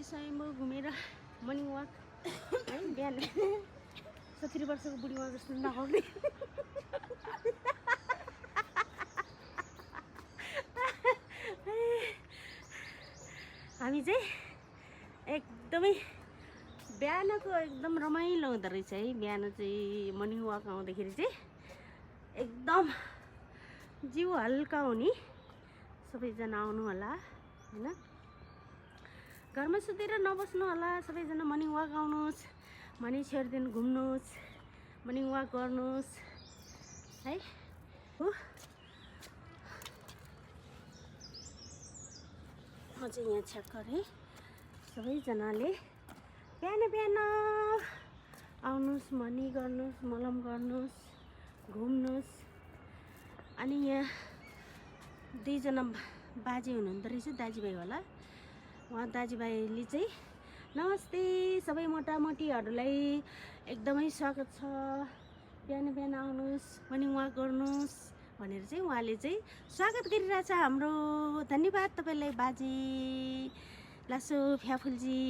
स्वयम्भू घुमेर morning walk है बिहान 70 वर्षको बुढीमा जस्तो नखाउने हामी चाहिँ एकदमै बिहानको एकदम रमाइलो हुँदो रहेछ है। बिहान चाहिँ मर्निङ वाक आउँदाखेरि चाहिँ एकदम जिउ हल्का हुने। सबैजना आउनु होला हैन, घरमा सुतेर नबस्नु होला, सबैजना मर्निङ वाक आउनुहोस्, मनी छेर्दिन घुम्नुहोस्, मर्निङ वाक गर्नुहोस् है। हो म चाहिँ यहाँ चेक गरेँ, सबैजनाले बिहान बिहान आउनुहोस्, मनी गर्नुहोस्, मलम गर्नुहोस्, घुम्नुहोस्। अनि यहाँ दुईजना बाजे हुनुहुँदो रहेछ, दाजुभाइ होला। उहाँ दाजुभाइले चाहिँ नमस्ते सबै मोटामोटीहरूलाई एकदमै स्वागत छ, बिहान बिहान आउनुहोस्, मर्निङ वाक गर्नुहोस् भनेर चाहिँ उहाँले चाहिँ स्वागत गरिरहेछ हाम्रो। धन्यवाद तपाईँलाई बाजे लासो फ्याफुलजी।